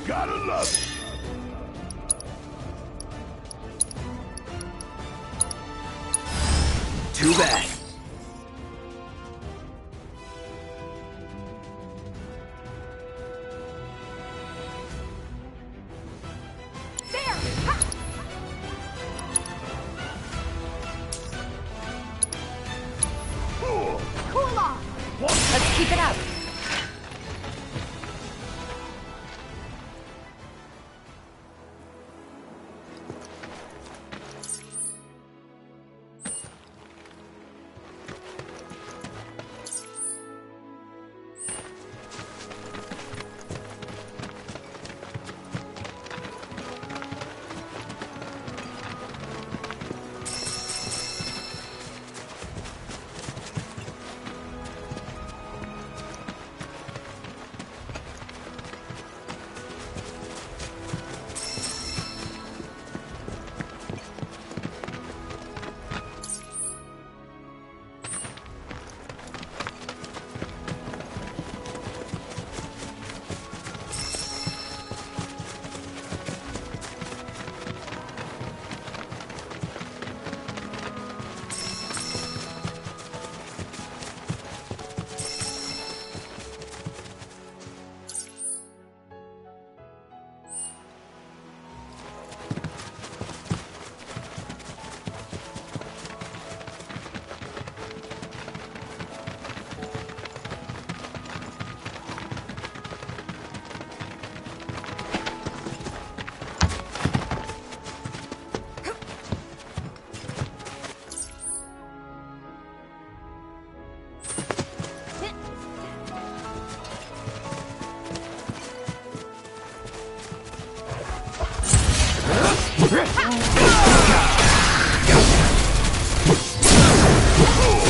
Gotta love it. Too bad. Cool off. Let's keep it up.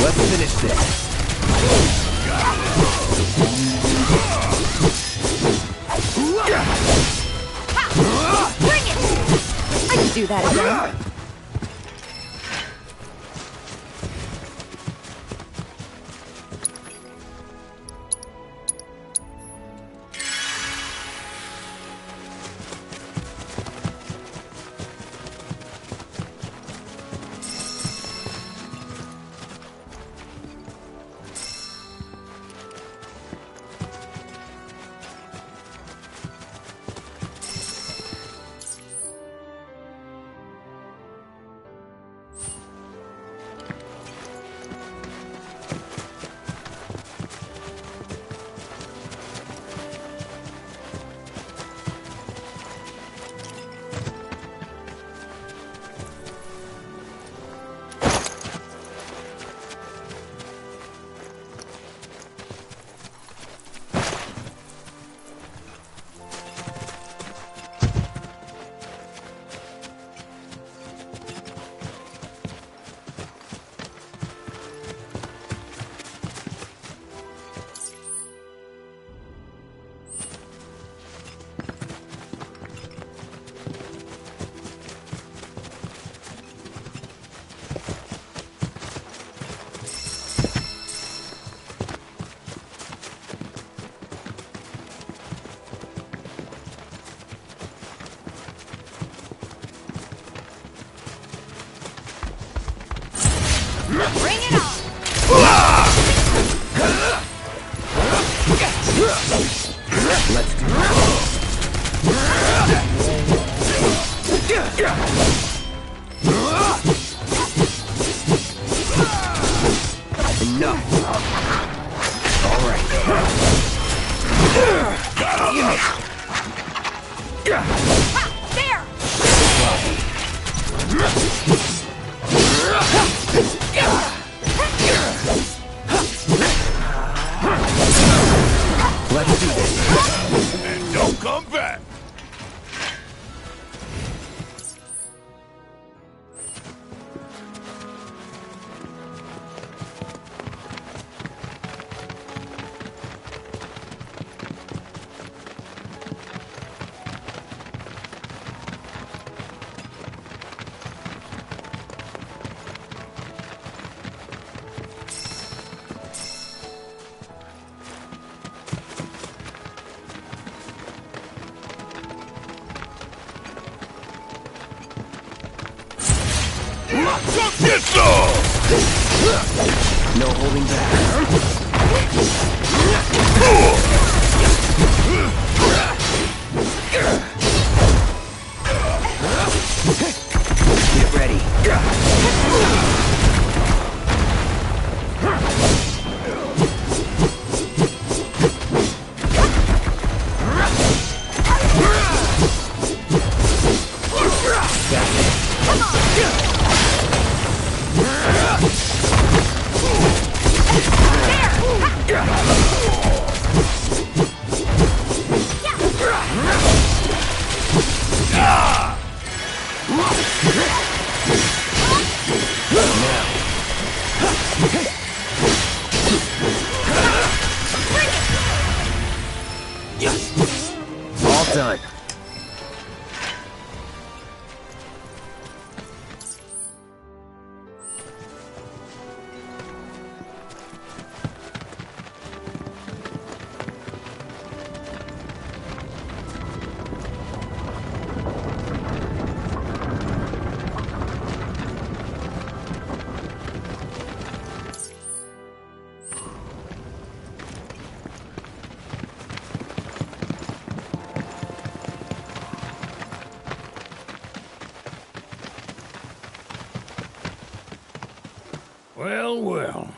Let's finish this. Bring it! I can do that again. Bring it on! Let's do enough. All right. There! Let's do Get some! No holding back. Get ready. All done. Well, well.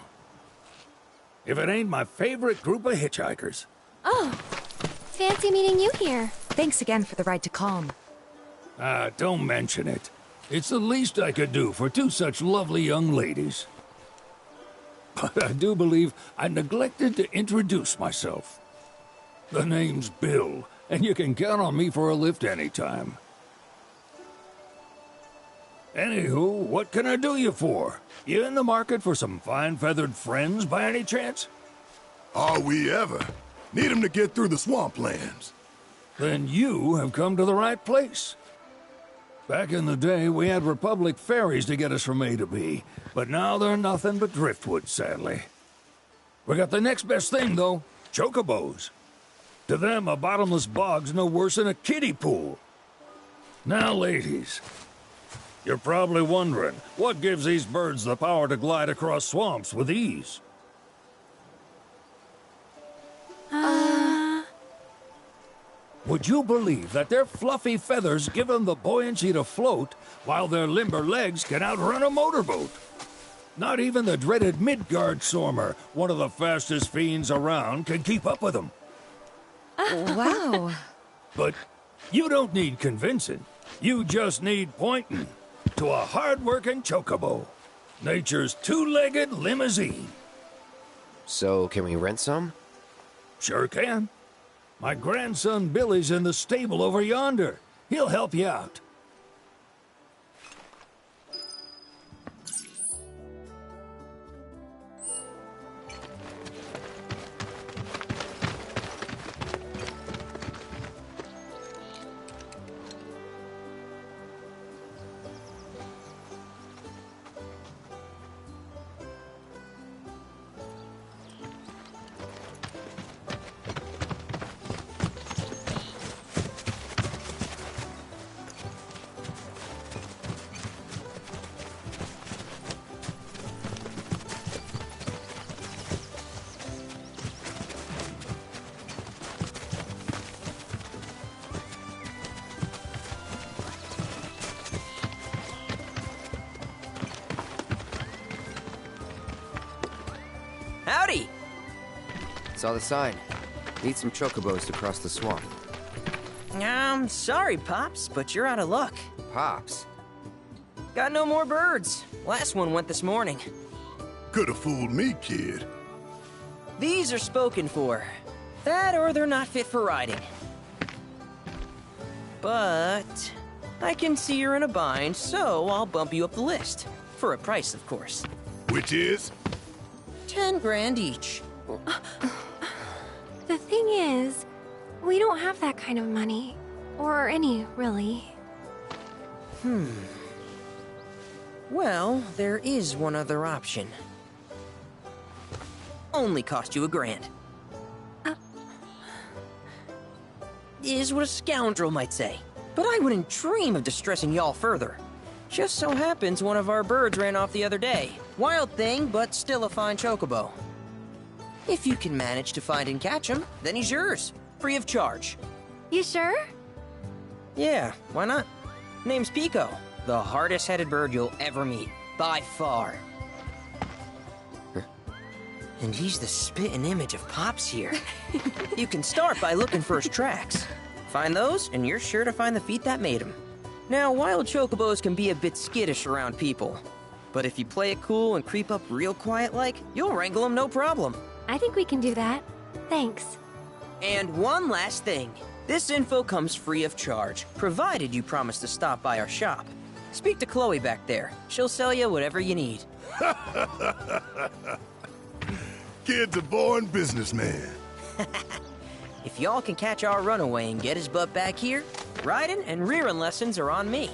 If it ain't my favorite group of hitchhikers. Oh, fancy meeting you here. Thanks again for the ride to Calm. Don't mention it. It's the least I could do for two such lovely young ladies. But I do believe I neglected to introduce myself. The name's Bill, and you can count on me for a lift anytime. Anywho, what can I do you for? You in the market for some fine feathered friends by any chance? Are we ever? Need 'em to get through the swamplands. Then you have come to the right place. Back in the day, we had Republic ferries to get us from A to B, but now they're nothing but driftwood, sadly. We got the next best thing, though, chocobos. To them, a bottomless bog's no worse than a kiddie pool. Now, ladies, you're probably wondering, what gives these birds the power to glide across swamps with ease? Would you believe that their fluffy feathers give them the buoyancy to float, while their limber legs can outrun a motorboat? Not even the dreaded Midgard Stormer, one of the fastest fiends around, can keep up with them. Wow. But you don't need convincing. You just need pointing to a hard-working chocobo. Nature's two-legged limousine. So, can we rent some? Sure can. My grandson Billy's in the stable over yonder. He'll help you out. Howdy! Saw the sign. Need some chocobos to cross the swamp. Sorry, Pops, but you're out of luck. Pops? Got no more birds. Last one went this morning. Could have fooled me, kid. These are spoken for. That or they're not fit for riding. But I can see you're in a bind, so I'll bump you up the list. For a price, of course. Which is? 10 grand each. The thing is, we don't have that kind of money. Or any, really. Well, there is one other option. Only cost you $1,000. Is what a scoundrel might say. But I wouldn't dream of distressing y'all further. Just so happens one of our birds ran off the other day. Wild thing, but still a fine chocobo. If you can manage to find and catch him, then he's yours. Free of charge. You sure? Yeah, why not? Name's Pico. The hardest-headed bird you'll ever meet. By far. And he's the spitting image of Pops here. You can start by looking for his tracks. Find those, and you're sure to find the feet that made him. Now, wild chocobos can be a bit skittish around people. But if you play it cool and creep up real quiet-like, you'll wrangle them no problem. I think we can do that. Thanks. And one last thing. This info comes free of charge, provided you promise to stop by our shop. Speak to Chloe back there. She'll sell you whatever you need. Kid's a born businessman. If y'all can catch our runaway and get his butt back here, riding and rearing lessons are on me.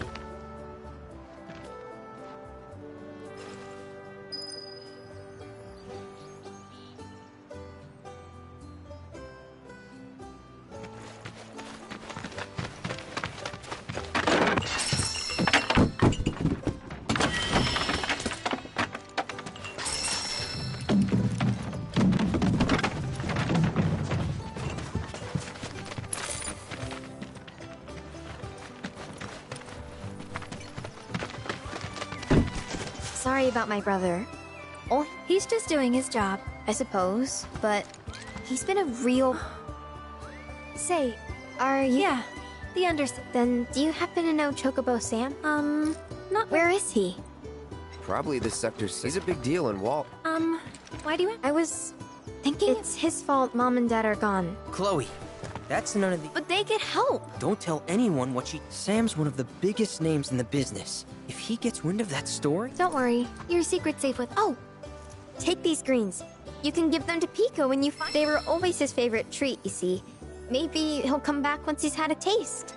Sorry about my brother. Oh, he's just doing his job, I suppose, but he's been a real... Say, are you... Yeah, the Then do you happen to know Chocobo Sam? Not... Where is he? Probably the Sector C. He's a big deal in Walt. Why do you... I was thinking it's his fault Mom and Dad are gone. Chloe, that's none of the... But they get help! Don't tell anyone what she... Sam's one of the biggest names in the business. If he gets wind of that story... Don't worry, your secret's safe with... Oh! Take these greens. You can give them to Pico when you find... They were always his favorite treat, you see. Maybe he'll come back once he's had a taste.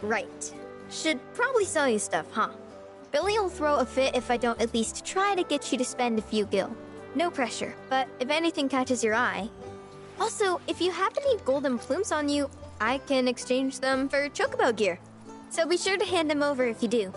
Right. Should probably sell you stuff, huh? Billy will throw a fit if I don't at least try to get you to spend a few gil. No pressure, but if anything catches your eye... Also, if you have any golden plumes on you, I can exchange them for Chocobo gear. So be sure to hand them over if you do.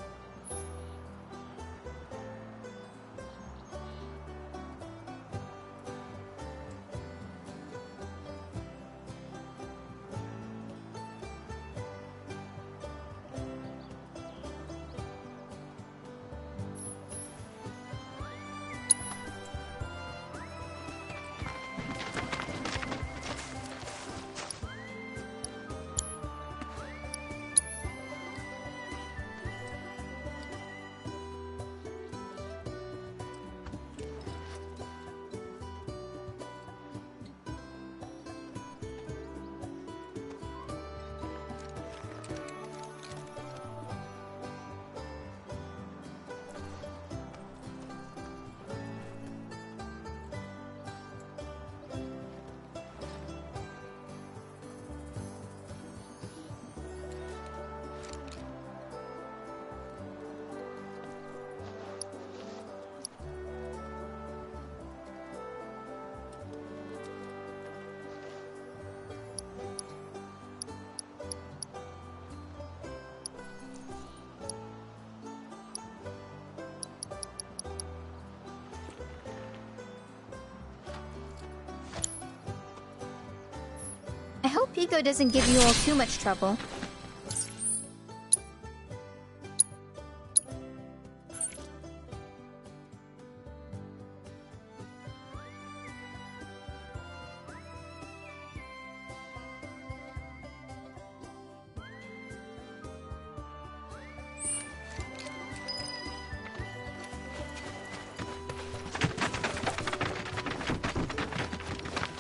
I hope Pico doesn't give you all too much trouble.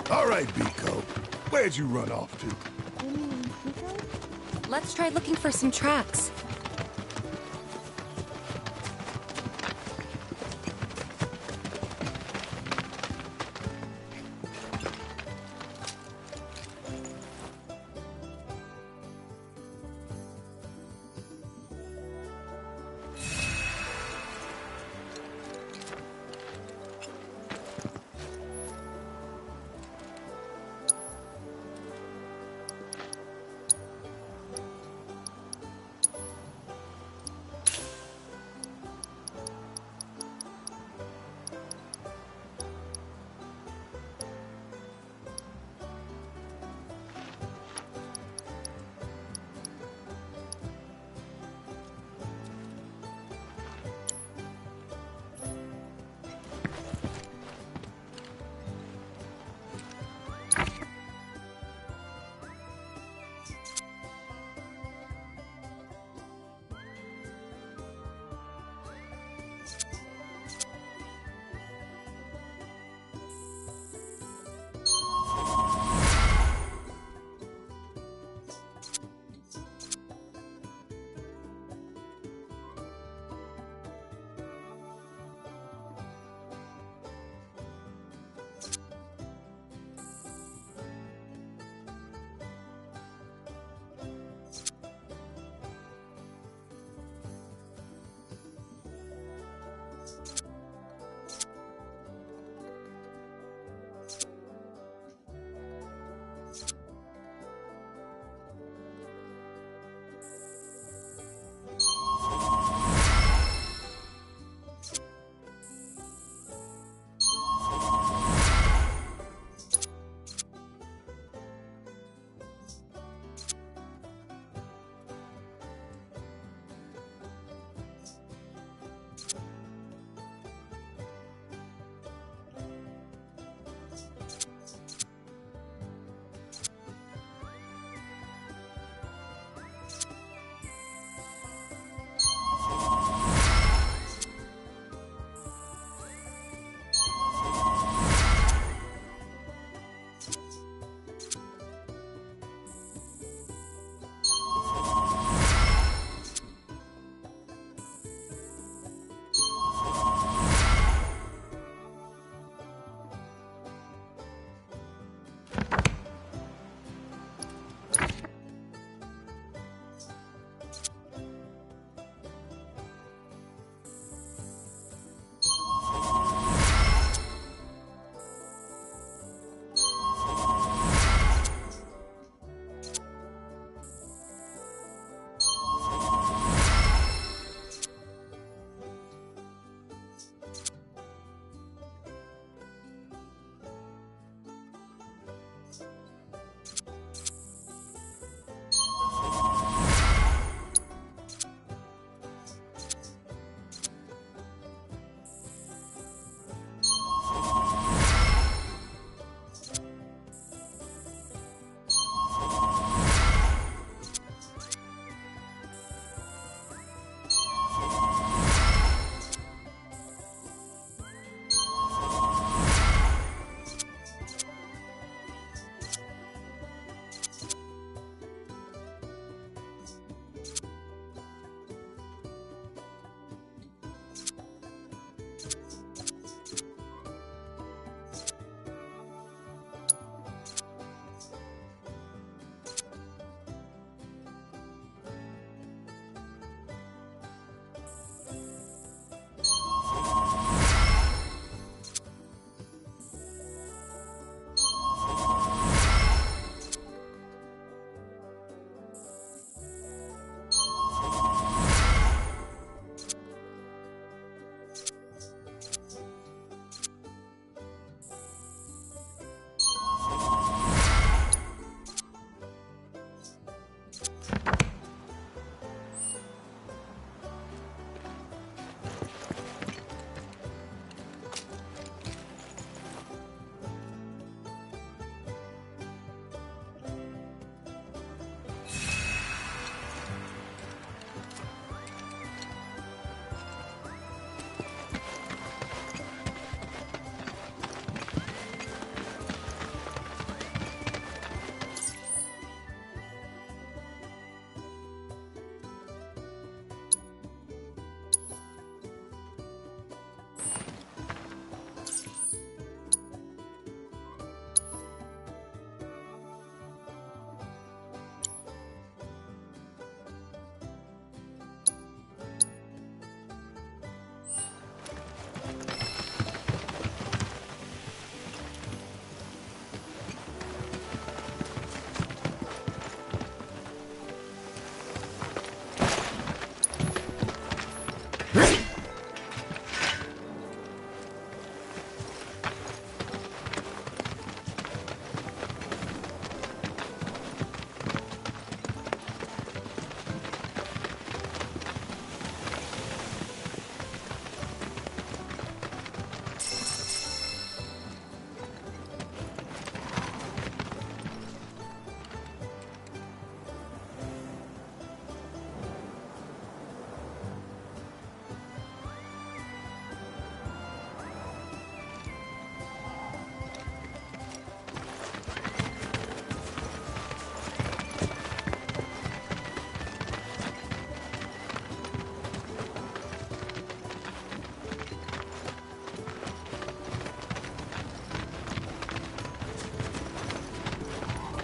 All right, Pico. Where'd you run off to? Let's try looking for some tracks.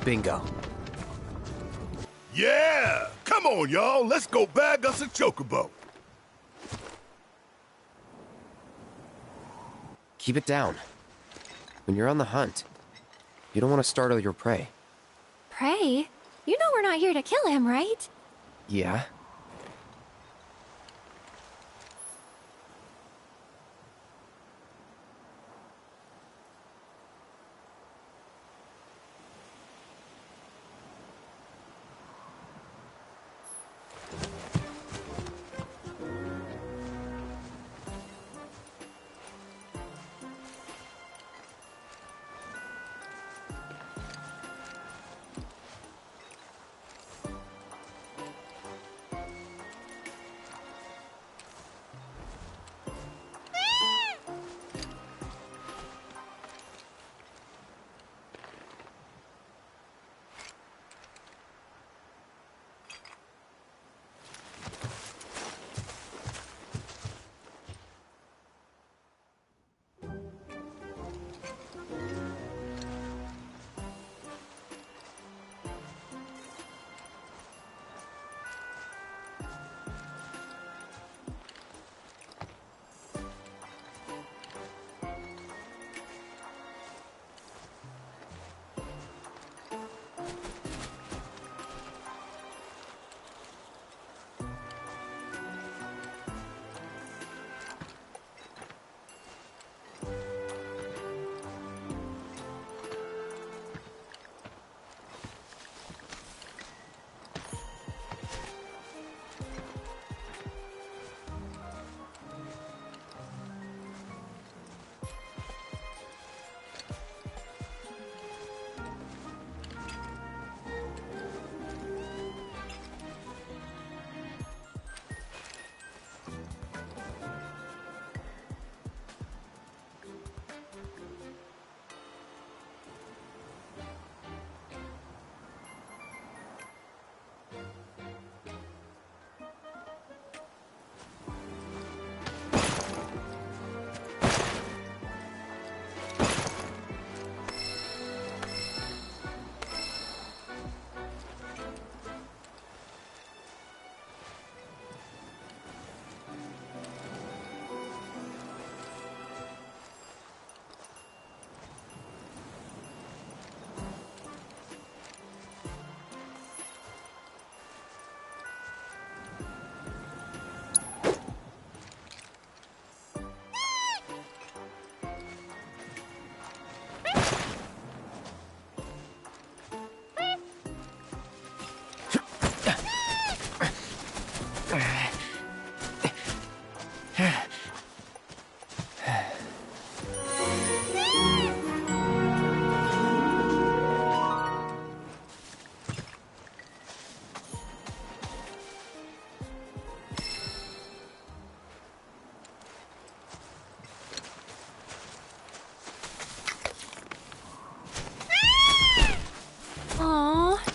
Bingo. Yeah! Come on, y'all. Let's go bag us a chocobo. Keep it down. When you're on the hunt, you don't want to startle your prey. Prey? You know we're not here to kill him, right? Yeah?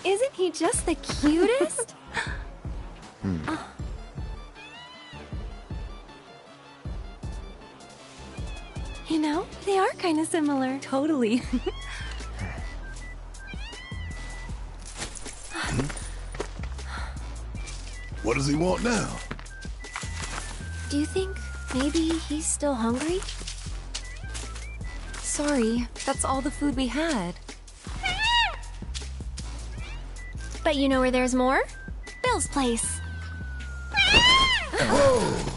Isn't he just the cutest? Oh. You know, they are kind of similar. Totally. What does he want now? Do you think maybe he's still hungry? Sorry, that's all the food we had. But you know where there's more? Bill's place. Whoa!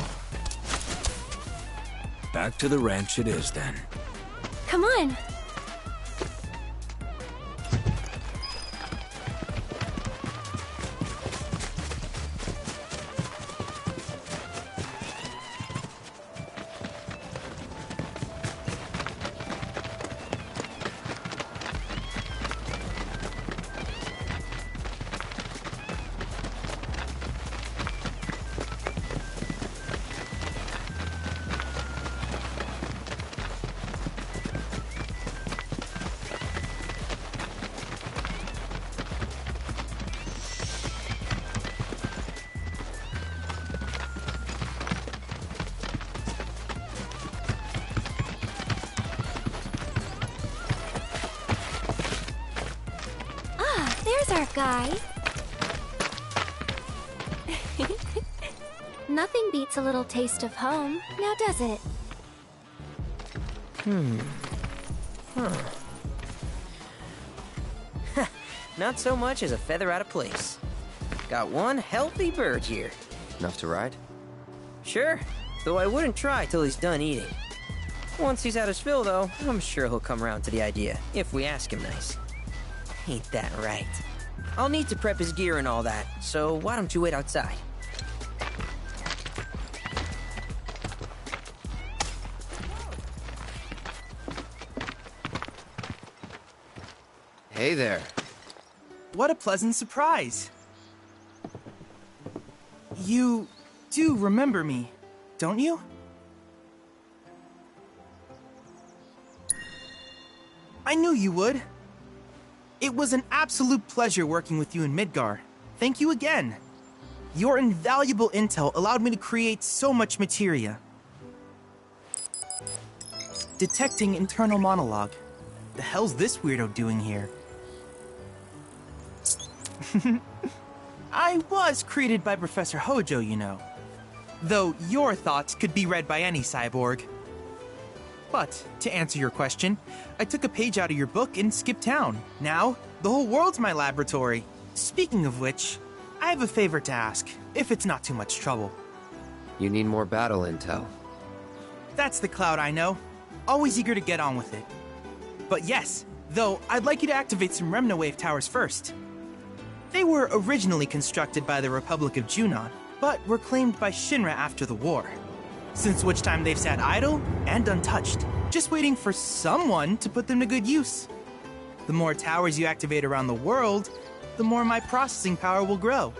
Back to the ranch it is, then. Come on. There's our guy. Nothing beats a little taste of home, now does it? Not so much as a feather out of place. Got one healthy bird here. Enough to ride? Sure, though I wouldn't try till he's done eating. Once he's had his fill, though, I'm sure he'll come around to the idea, if we ask him nice. Ain't that right? I'll need to prep his gear and all that, so why don't you wait outside? Hey there. What a pleasant surprise. You do remember me, don't you? I knew you would. It was an absolute pleasure working with you in Midgar. Thank you again. Your invaluable intel allowed me to create so much materia. Detecting internal monologue. The hell's this weirdo doing here? I was created by Professor Hojo, you know. Though your thoughts could be read by any cyborg. But, to answer your question, I took a page out of your book and skipped town. Now, the whole world's my laboratory. Speaking of which, I have a favor to ask, if it's not too much trouble. You need more battle intel. That's the Cloud I know. Always eager to get on with it. But yes, though I'd like you to activate some Remna Wave towers first. They were originally constructed by the Republic of Junon, but were claimed by Shinra after the war. Since which time they've sat idle and untouched, just waiting for someone to put them to good use. The more towers you activate around the world, the more my processing power will grow.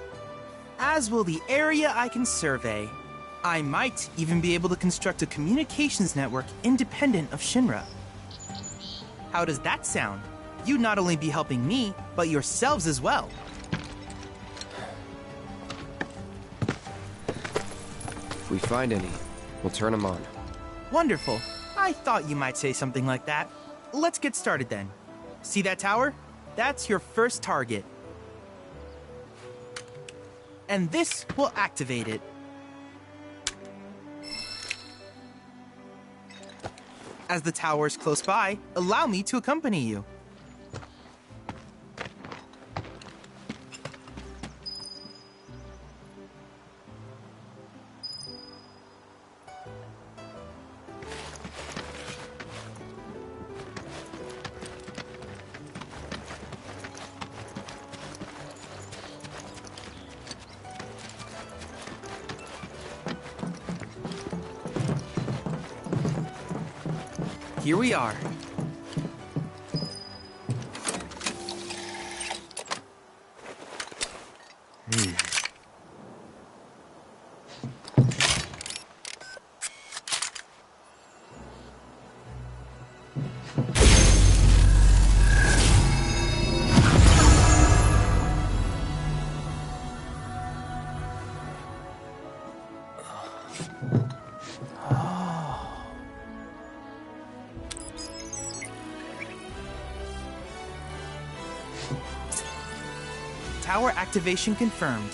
As will the area I can survey. I might even be able to construct a communications network independent of Shinra. How does that sound? You'd not only be helping me, but yourselves as well. If we find any, we'll turn them on. Wonderful. I thought you might say something like that. Let's get started then. See that tower? That's your first target. And this will activate it. As the tower is close by, allow me to accompany you. Here we are. Tower activation confirmed.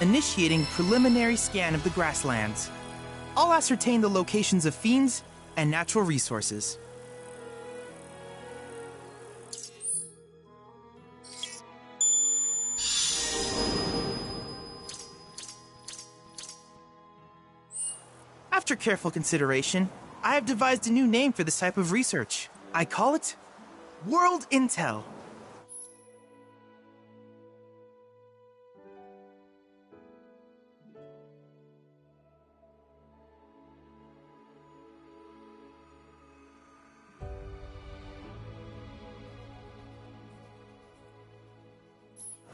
Initiating preliminary scan of the grasslands. I'll ascertain the locations of fiends and natural resources. After careful consideration, I have devised a new name for this type of research. I call it World Intel.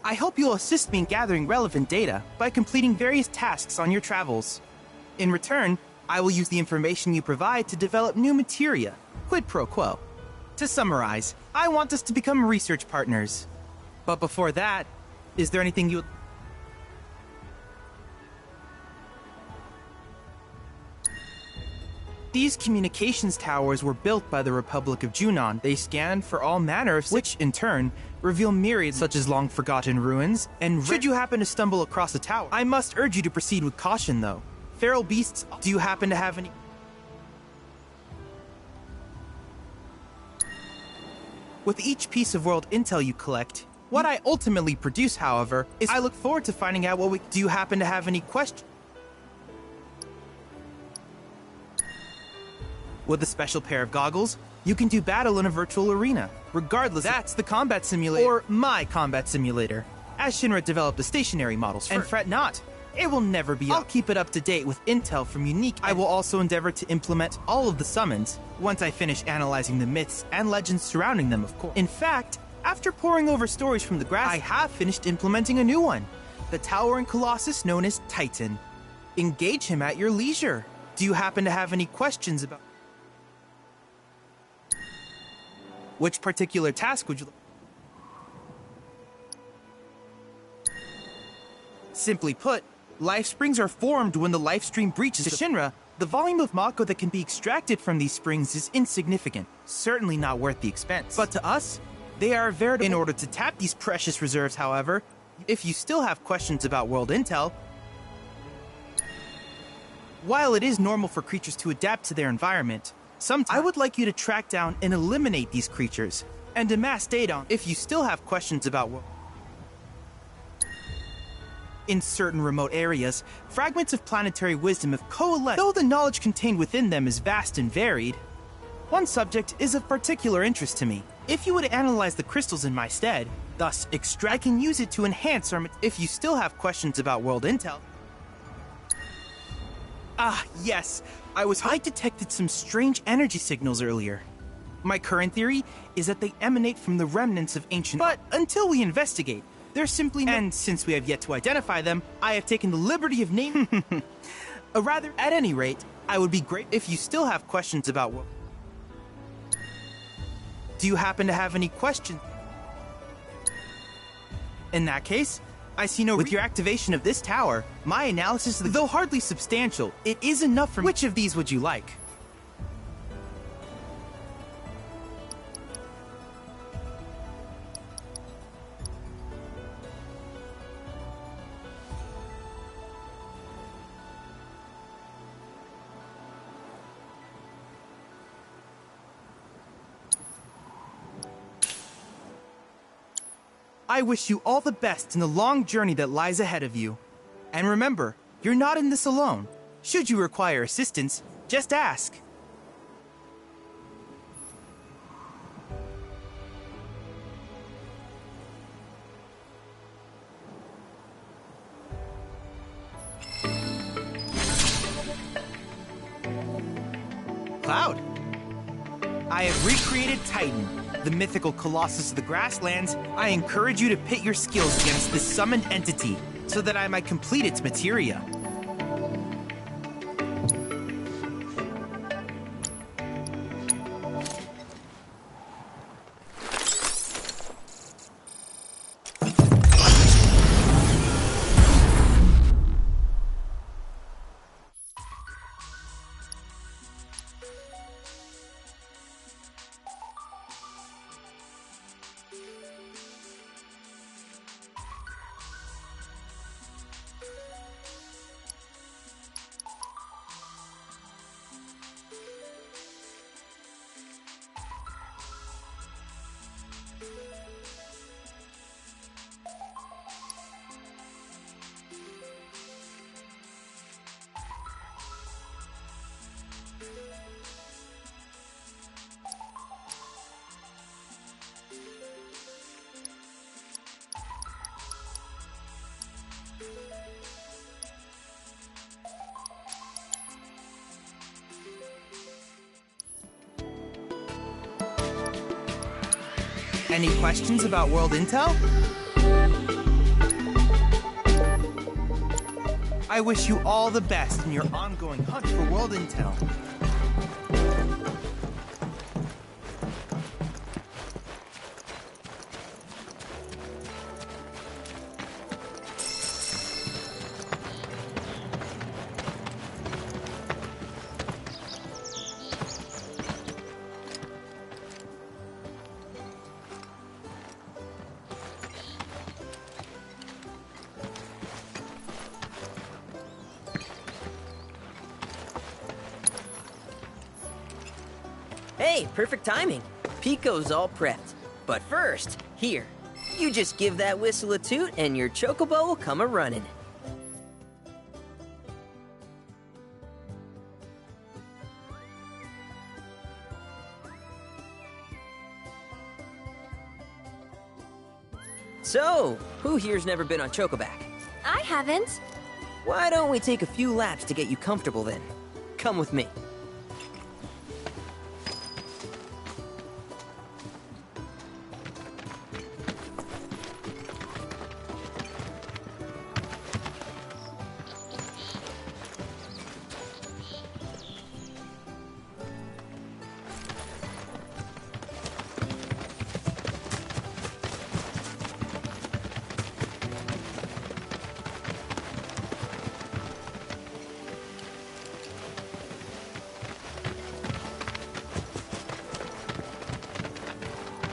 I hope you'll assist me in gathering relevant data by completing various tasks on your travels. In return, I will use the information you provide to develop new materia, quid pro quo. To summarize, I want us to become research partners. But before that, is there anything you... These communications towers were built by the Republic of Junon. They scan for all manner of which, in turn, reveal myriads such as long-forgotten ruins, and should you happen to stumble across a tower, I must urge you to proceed with caution, though. Feral beasts, do you happen to have any... With each piece of world intel you collect, what I ultimately produce, however, is I look forward to finding out what we... Do you happen to have any questions? With a special pair of goggles, you can do battle in a virtual arena. Regardless, that's the combat simulator, or my combat simulator, as Shinra developed the stationary models first. And fret not, it will never be up. I'll keep it up to date with intel from unique... I will also endeavor to implement all of the summons, once I finish analyzing the myths and legends surrounding them, of course. In fact, after poring over stories from the grass, I have finished implementing a new one, the towering colossus known as Titan. Engage him at your leisure. Do you happen to have any questions about... Which particular task would you... Simply put, life springs are formed when the life stream breaches. To Shinra, the volume of Mako that can be extracted from these springs is insignificant, certainly not worth the expense. But to us, they are veritable... In order to tap these precious reserves, however, if you still have questions about world intel, while it is normal for creatures to adapt to their environment, sometimes I would like you to track down and eliminate these creatures, and amass data on... If you still have questions about world... In certain remote areas, fragments of planetary wisdom have coalesced. Though the knowledge contained within them is vast and varied, one subject is of particular interest to me. If you would analyze the crystals in my stead, thus extract, I can use it to enhance our... If you still have questions about world intel... Ah, yes, I detected some strange energy signals earlier. My current theory is that they emanate from the remnants of ancient... But until we investigate, there's simply no... And since we have yet to identify them, I have taken the liberty of naming... Rather, at any rate, I would be great if you still have questions about what... Do you happen to have any questions? In that case, I see no... With your activation of this tower, my analysis, though hardly substantial, it is enough for... Which of these would you like? I wish you all the best in the long journey that lies ahead of you. And remember, you're not in this alone. Should you require assistance, just ask. Cloud. I have recreated Titan, the mythical colossus of the grasslands. I encourage you to pit your skills against this summoned entity, so that I might complete its materia. Any questions about world intel? I wish you all the best in your ongoing hunt for world intel. Hey, perfect timing. Pico's all prepped. But first, here, you just give that whistle a toot and your chocobo will come a-running. So, who here's never been on Chocoback? I haven't. Why don't we take a few laps to get you comfortable then? Come with me.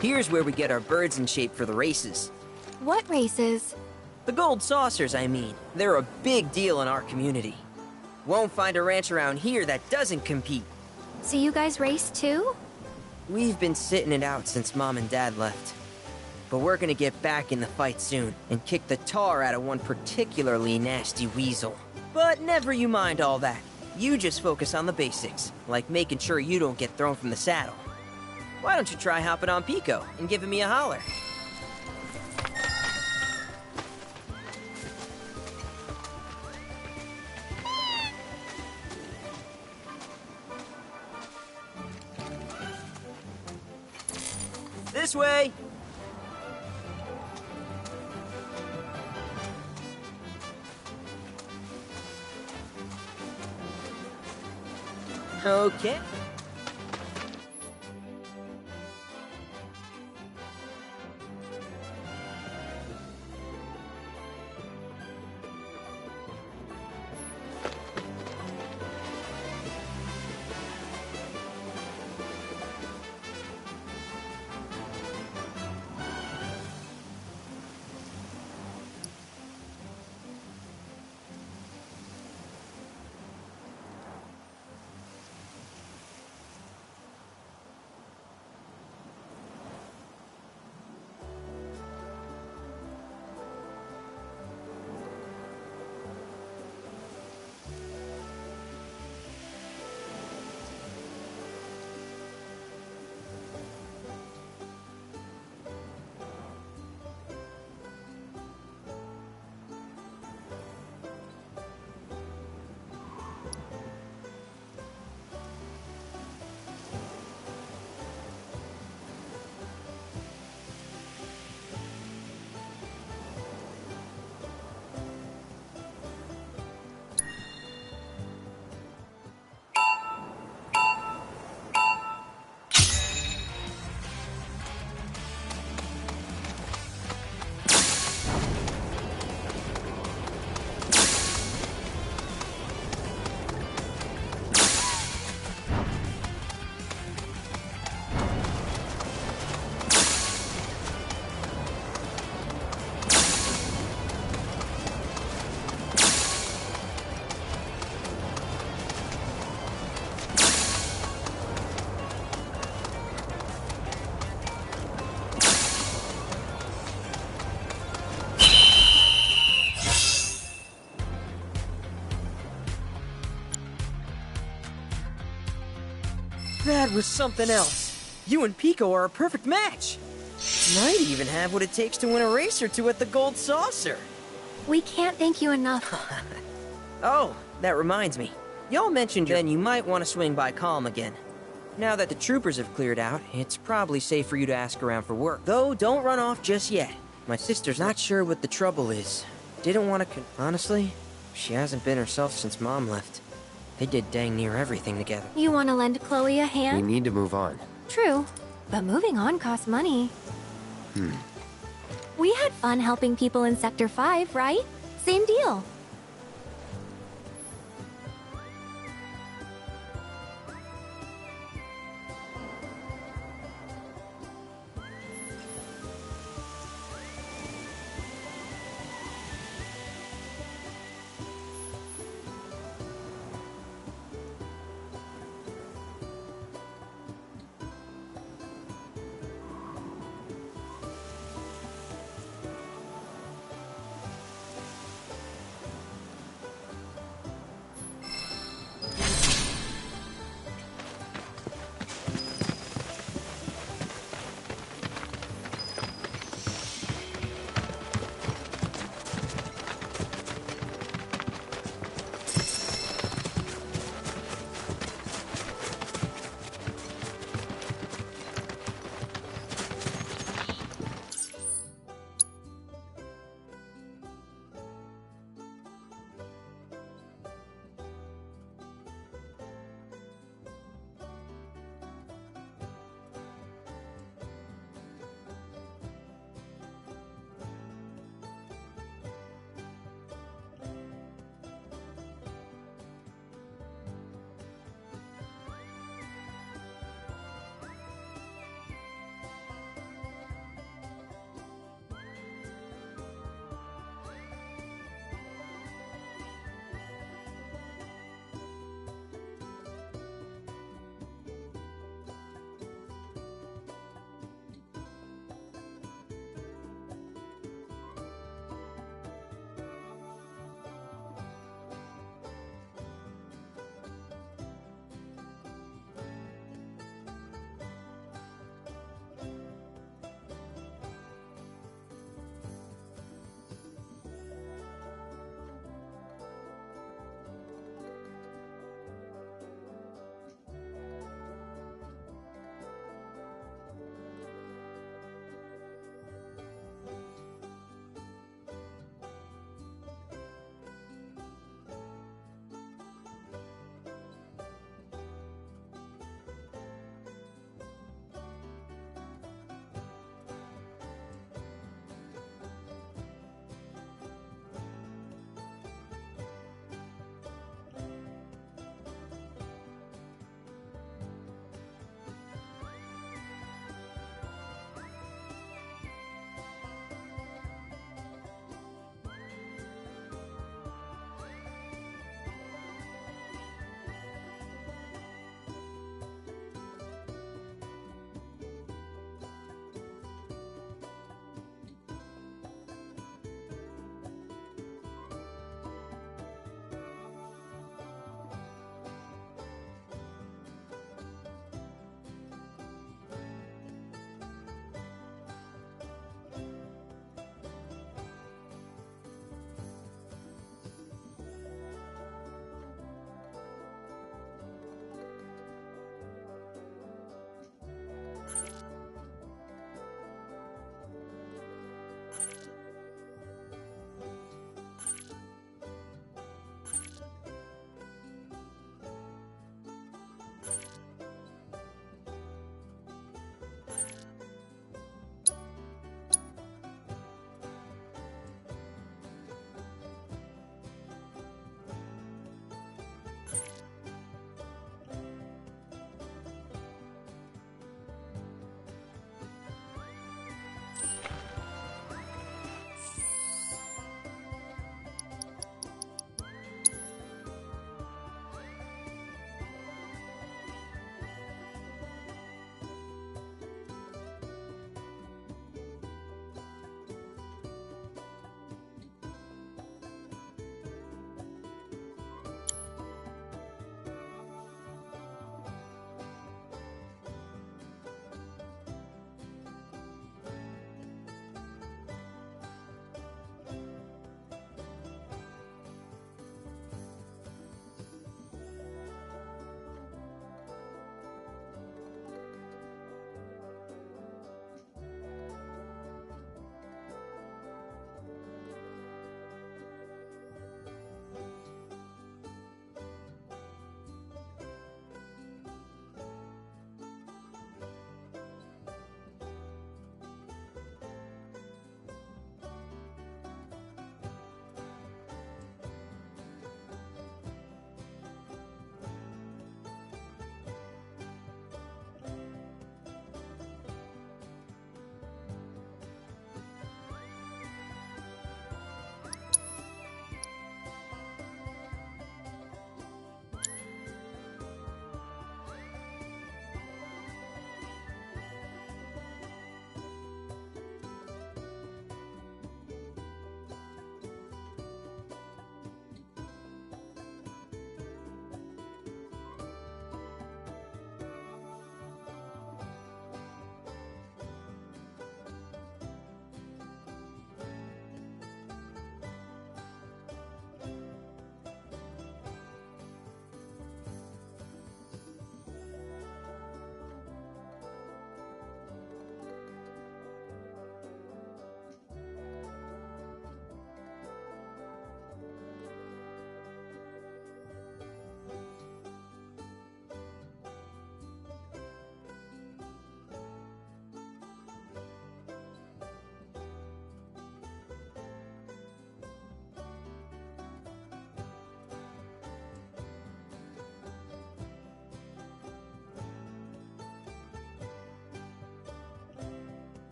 Here's where we get our birds in shape for the races. What races? The gold saucers, I mean. They're a big deal in our community. Won't find a ranch around here that doesn't compete. So you guys race too? We've been sitting it out since Mom and Dad left. But we're gonna get back in the fight soon and kick the tar out of one particularly nasty weasel. But never you mind all that. You just focus on the basics, like making sure you don't get thrown from the saddle. Why don't you try hopping on Pico and giving me a holler? This way! Okay. That was something else. You and Pico are a perfect match. Might even have what it takes to win a race or two at the Gold Saucer. We can't thank you enough. Oh, that reminds me. Y'all mentioned then you might want to swing by Calm again. Now that the troopers have cleared out, it's probably safe for you to ask around for work. Though, don't run off just yet. My sister's not sure what the trouble is. Didn't want to honestly, she hasn't been herself since Mom left. They did dang near everything together. You want to lend Chloe a We hand? need to move on. True, but moving on costs money. We had fun helping people in Sector 5, right? Same deal.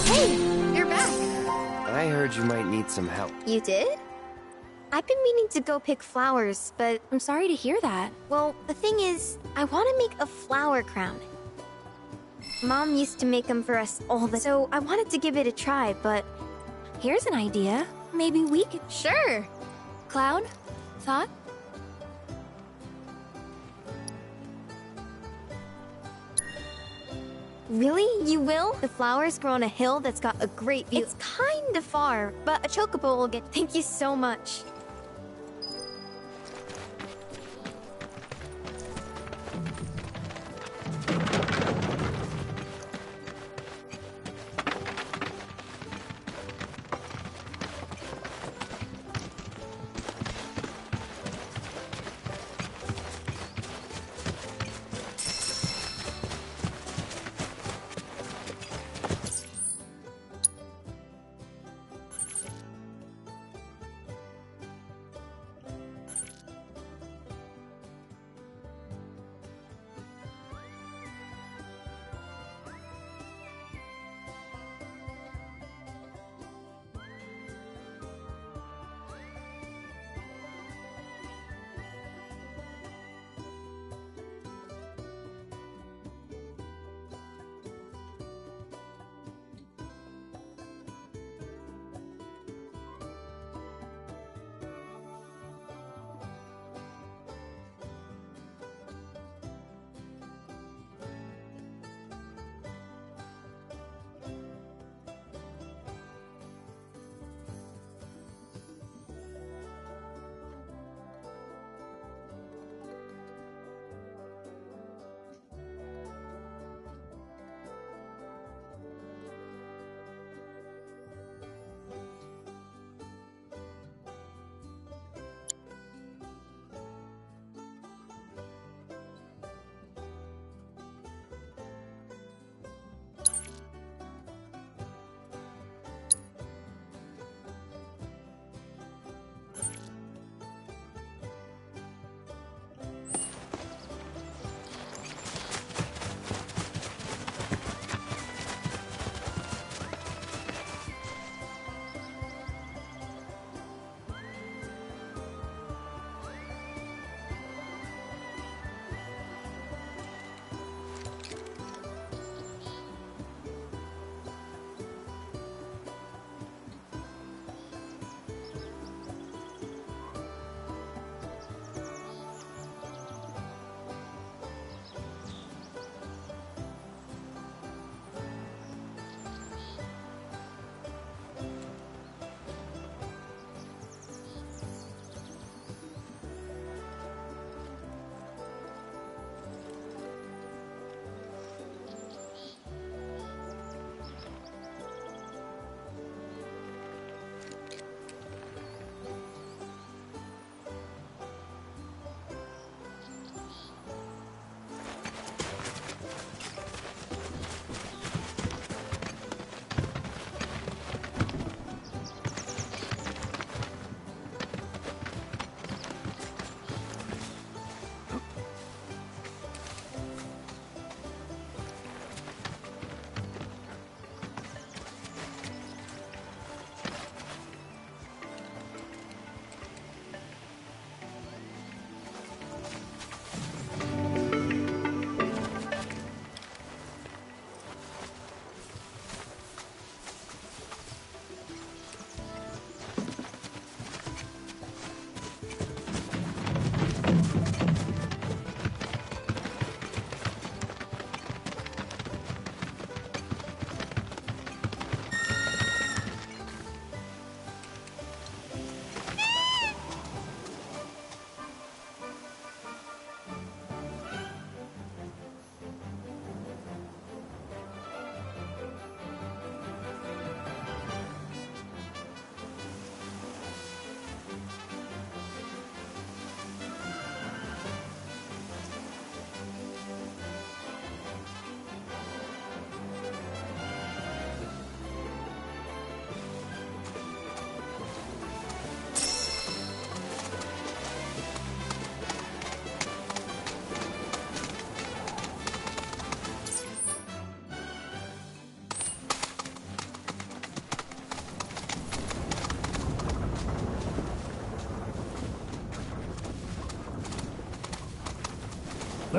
Oh, hey! You're back. I heard you might need some help. You did? I've been meaning to go pick flowers, but I'm sorry to hear that. well, the thing is, I want to make a flower crown. Mom used to make them for us all the so I wanted to give it a try, but Here's an idea. Maybe we could... sure. Cloud? Thought? Really? You will? The flowers grow on a hill that's got a great view. It's kind of far, but a chocobo will get. Thank you so much.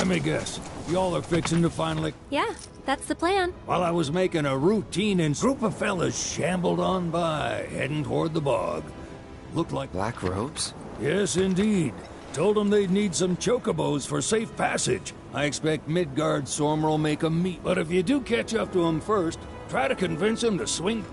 Let me guess. Y'all are fixing to finally... Yeah, that's the plan. While I was making a routine and group of fellas shambled on by, heading toward the bog. Looked like... Black robes? Yes, indeed. Told them they'd need some chocobos for safe passage. I expect Midgard Sormer will make 'em meet. But if you do catch up to him first, try to convince him to swing...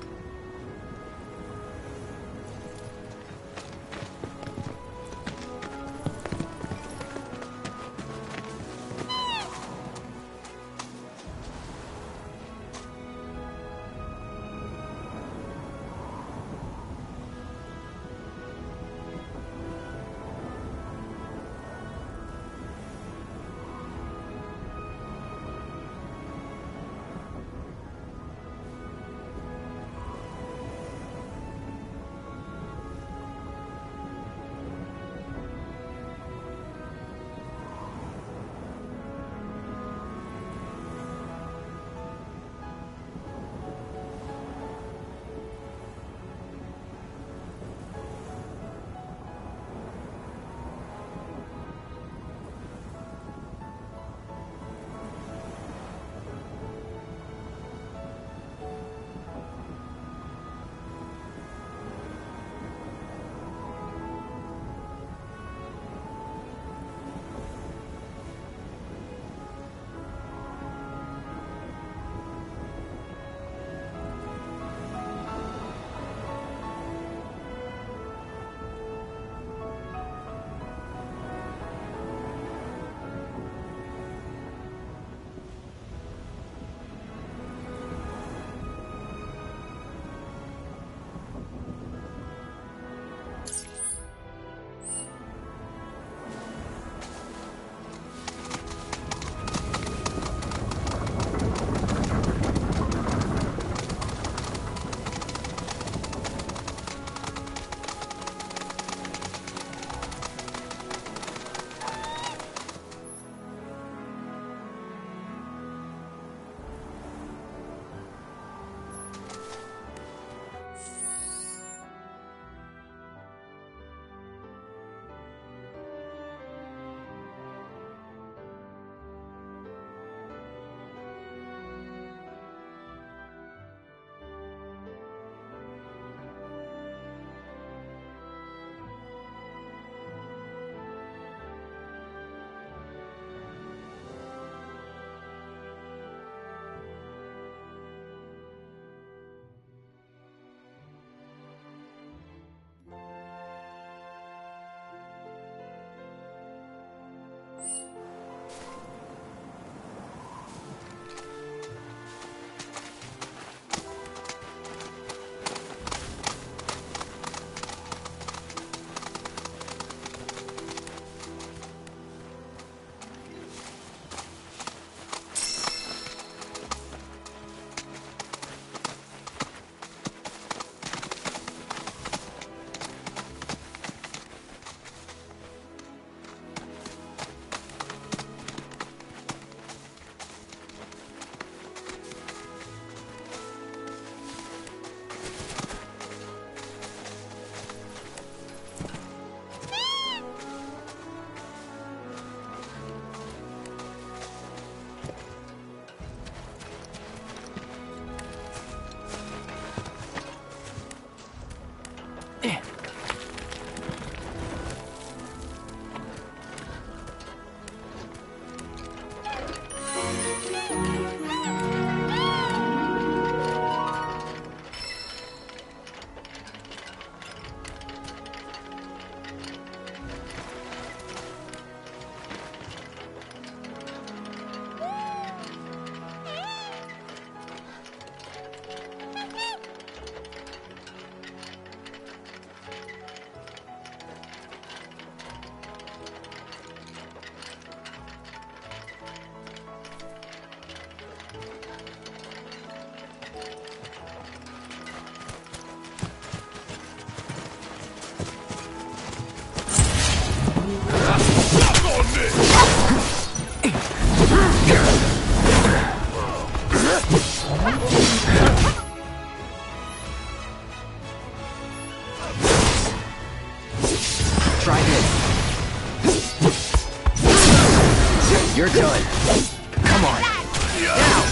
Come on. Now.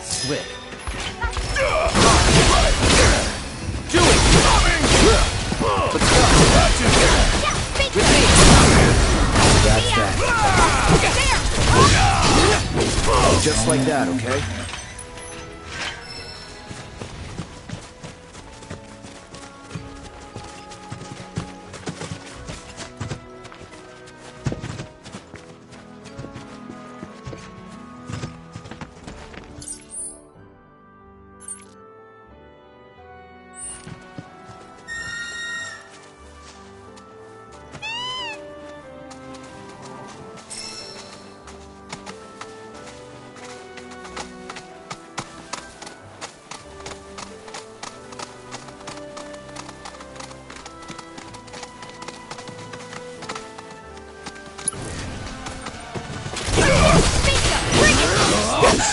Slick. Do it. Let's go. With me. That's that. Just like that, okay?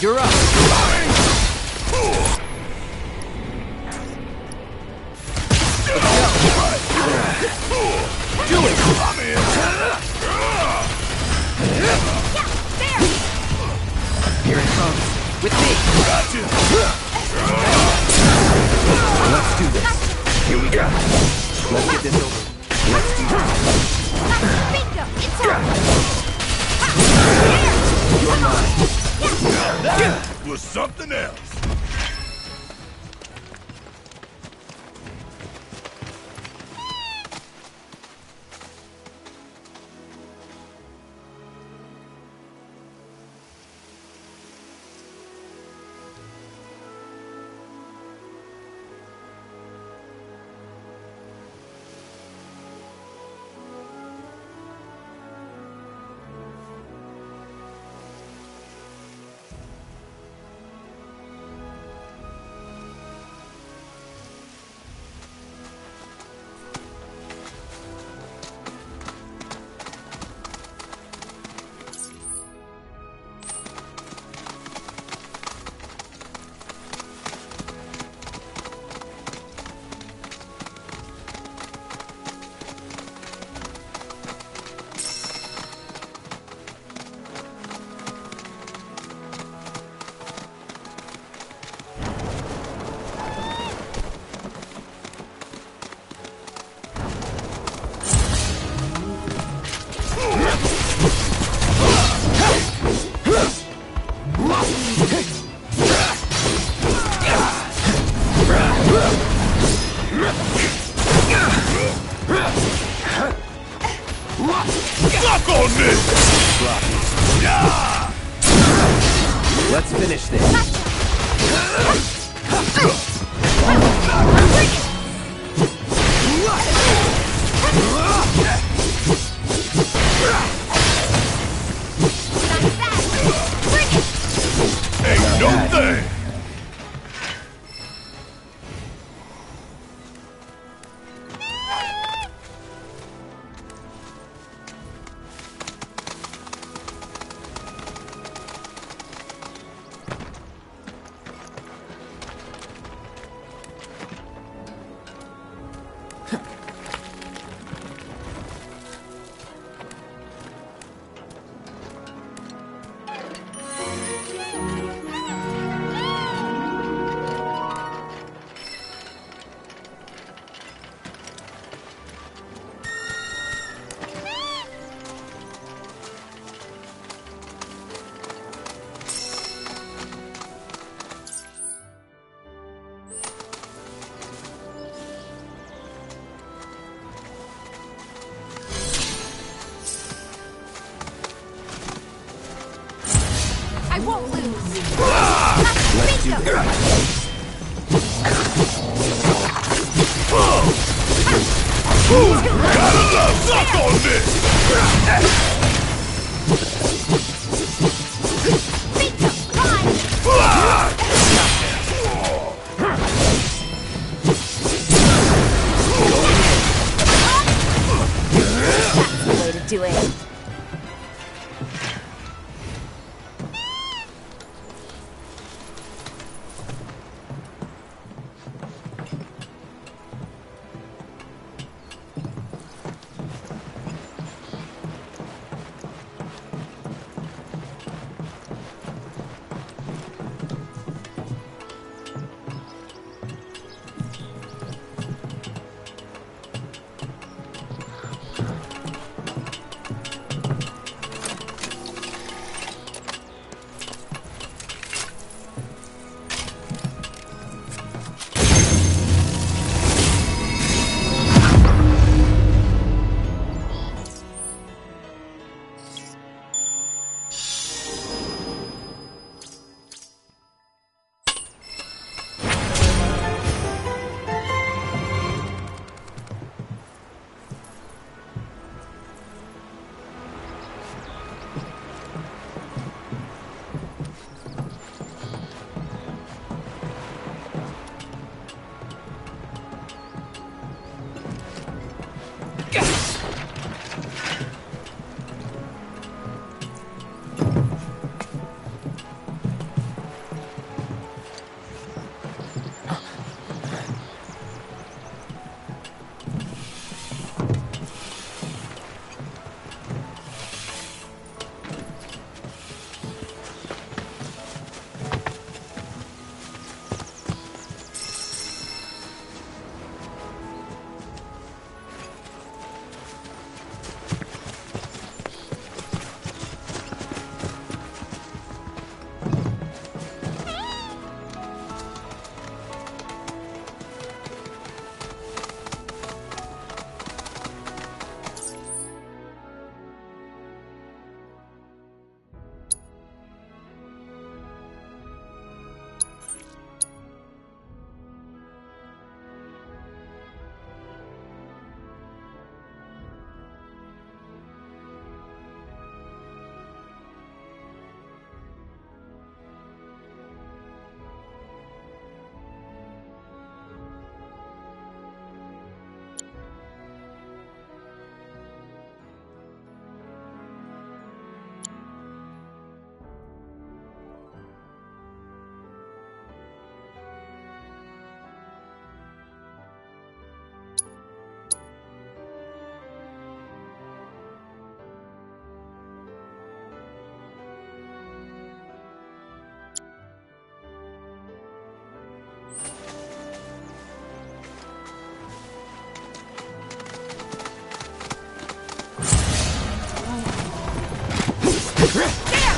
You're up. Do it. Here it comes. With me. Let's do this. Here we go. Let's get this over. Let's do this. You're mine. That was something else. Suck on this! Let's finish this. Ain't no thing! I won't lose. Let's do this. Gotta love suck on this! That's the way to do it.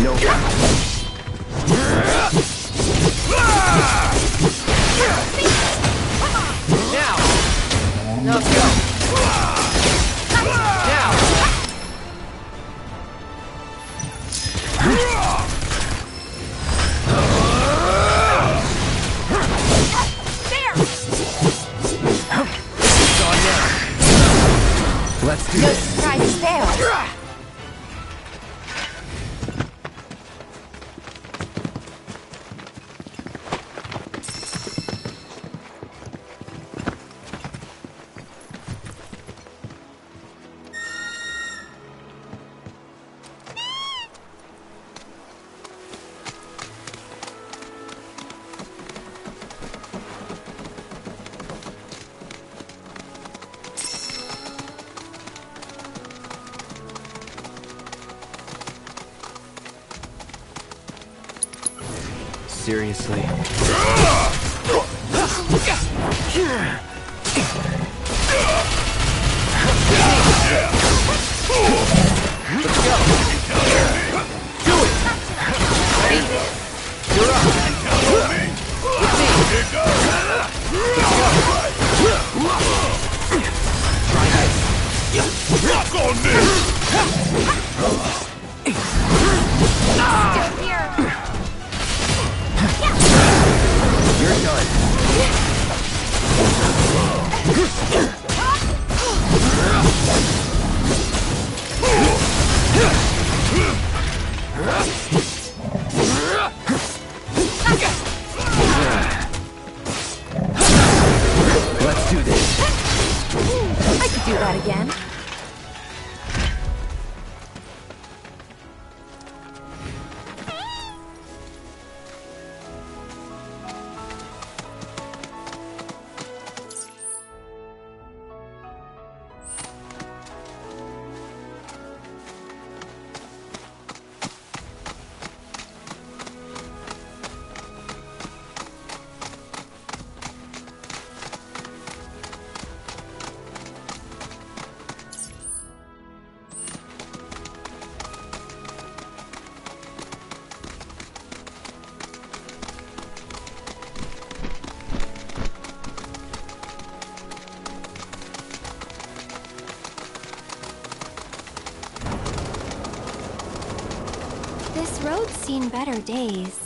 No. Now! Now let's go! Now! It's on now. Let's do this. Surprise fail. Seriously. Let's go. Do it. Ready? You're up. With me. Let's go. Try this. Rock on this! Still here. You're done. Let's do this. I could do that again. This road's seen better days.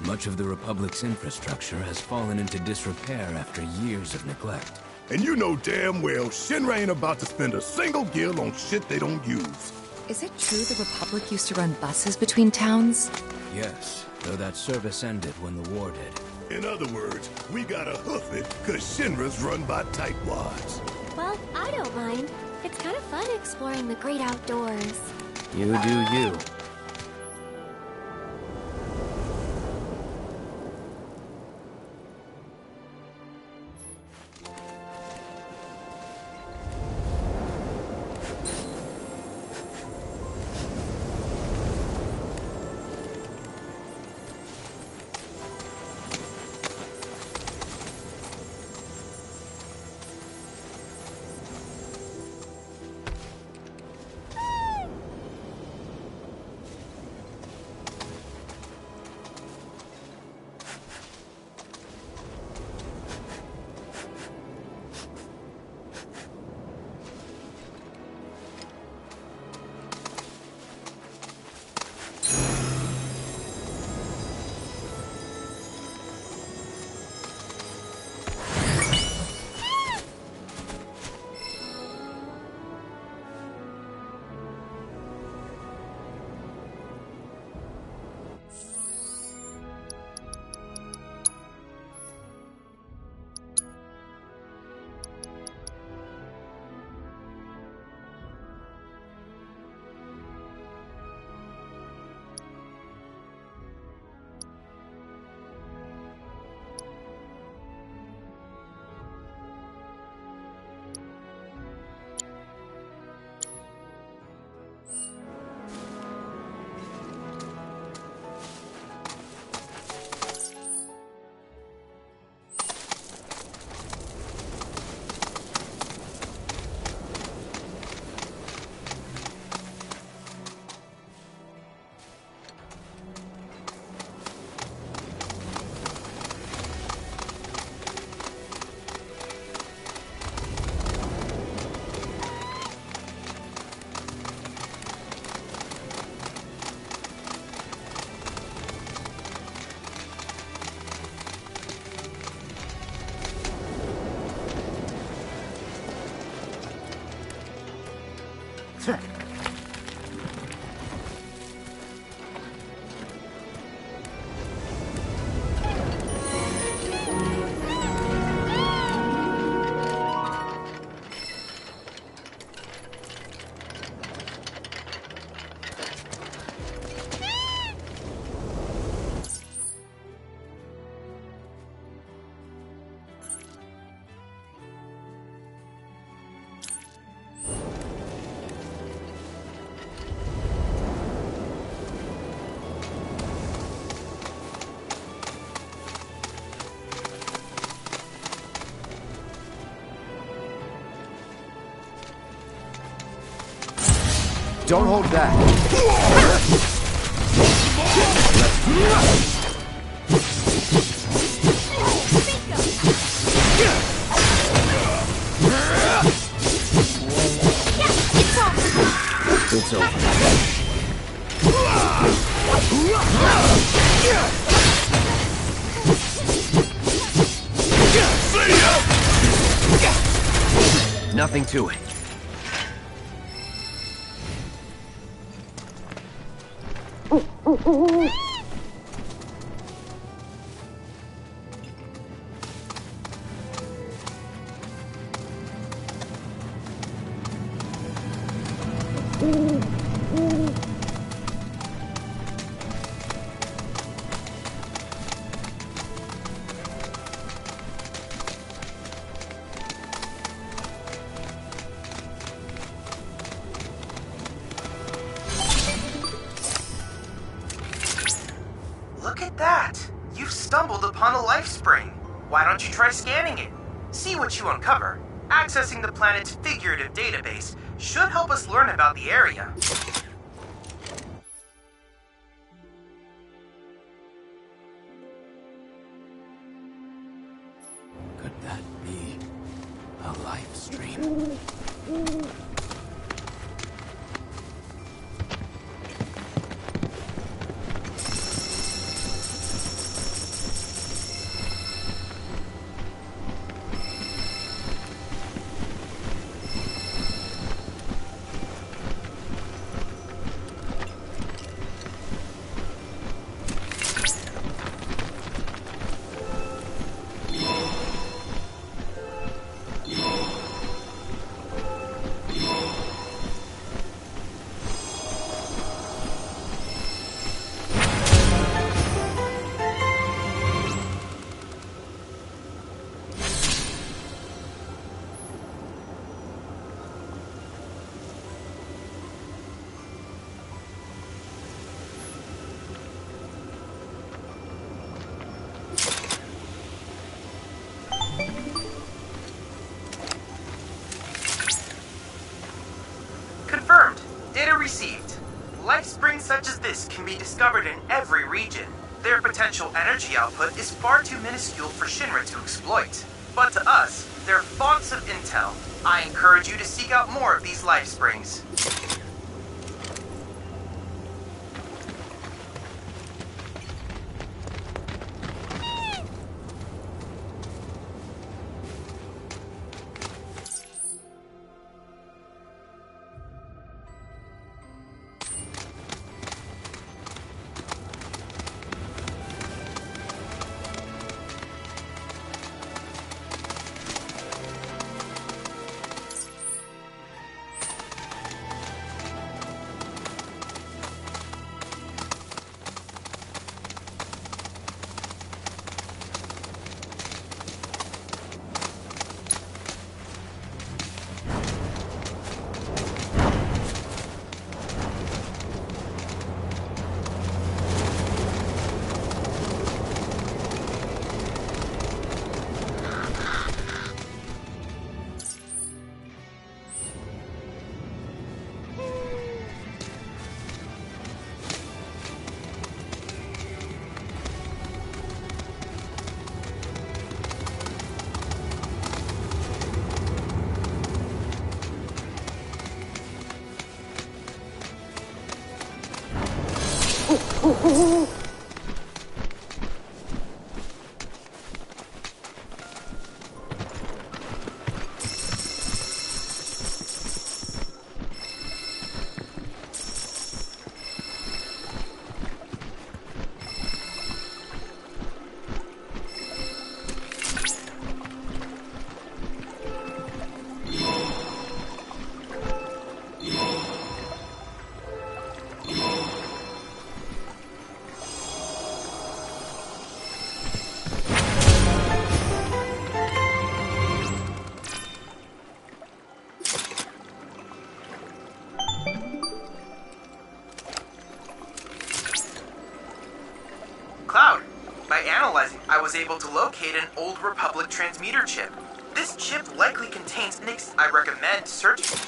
Much of the Republic's infrastructure has fallen into disrepair after years of neglect. And you know damn well Shinra ain't about to spend a single gil on shit they don't use. Is it true the Republic used to run buses between towns? Yes, though that service ended when the war did. In other words, we gotta hoof it, cause Shinra's run by tightwads. Well, I don't mind. It's kind of fun exploring the great outdoors. You do you. Don't hold back. It's over. Nothing to it. Look at that! You've stumbled upon a life spring. Why don't you try scanning it? See what you uncover. Accessing the planet's figurative database should help us learn about the area. Could that be a life stream? Confirmed. Data received. Life springs such as this can be discovered in every region. Their potential energy output is far too minuscule for Shinra to exploit. But to us, they're fonts of intel. I encourage you to seek out more of these life springs. Cloud, by analyzing, I was able to locate an old Republic transmitter chip. This chip likely contains I recommend searching.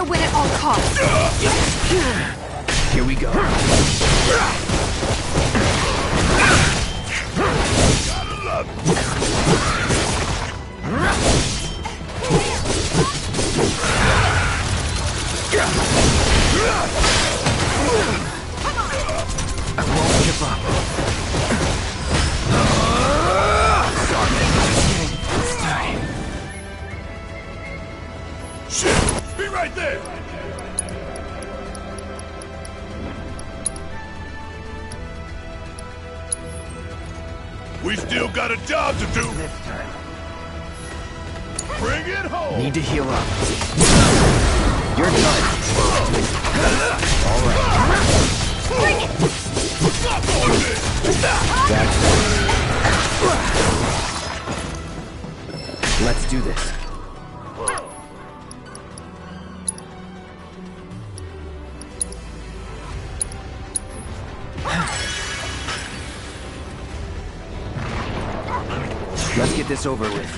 win at all costs. Here we go. I won't give up. Sorry, just kidding. This time. Shit! Be right there! We still got a job to do! Bring it home! Need to heal up. You're done. All right. Bring it! Stop on this! That's it. Let's do this. Let's get this over with.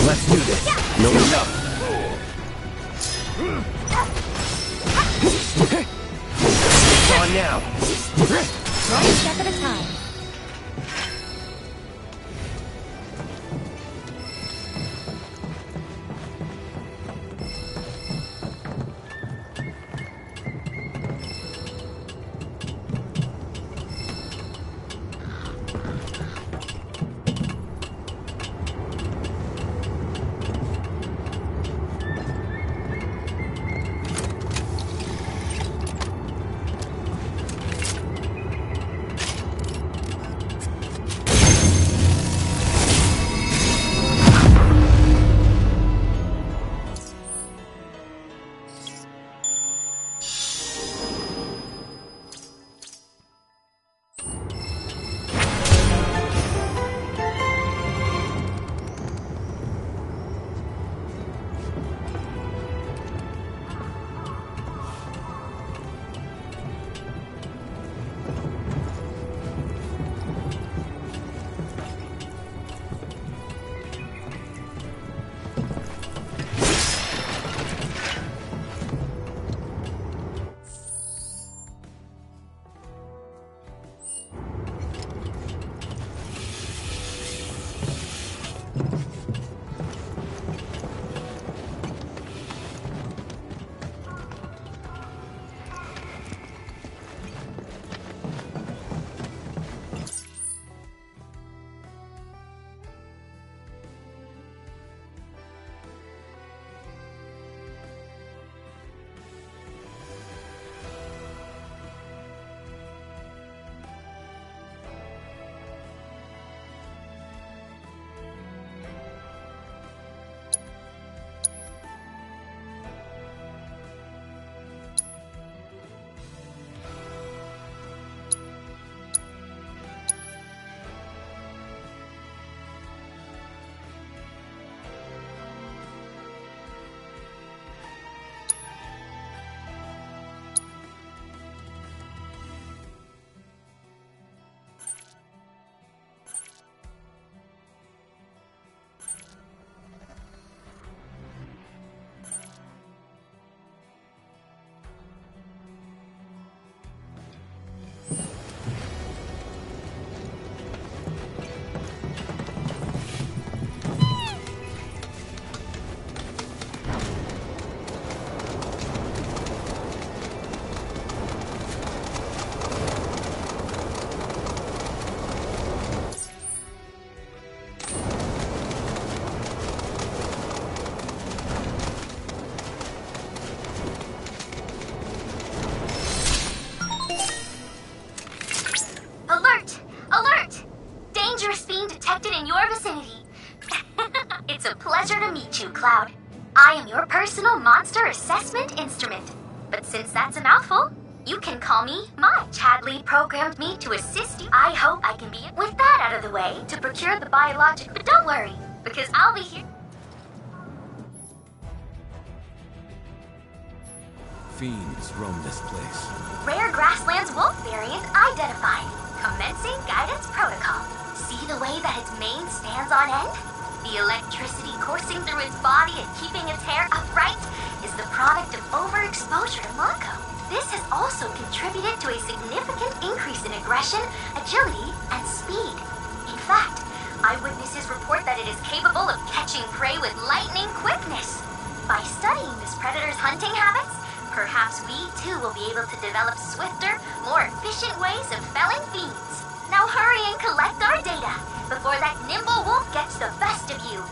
Let's do this. No enough. It's on now. One step at a time. It's a pleasure to meet you, Cloud. I am your personal monster assessment instrument. But since that's a mouthful, you can call me Mai. Chadley programmed me to assist you. I hope I can be with that out of the way to procure the biologic. But don't worry, because I'll be here. fiends roam this place. Rare grasslands wolf variant identified. Commencing guidance protocol. See the way that its mane stands on end? The electricity coursing through its body and keeping its hair upright is the product of overexposure to Mako. This has also contributed to a significant increase in aggression, agility, and speed. In fact, eyewitnesses report that it is capable of catching prey with lightning quickness. By studying this predator's hunting habits, perhaps we too will be able to develop swifter, more efficient ways of felling fiends. Now hurry and collect our data before that nimble wolf gets the best of you.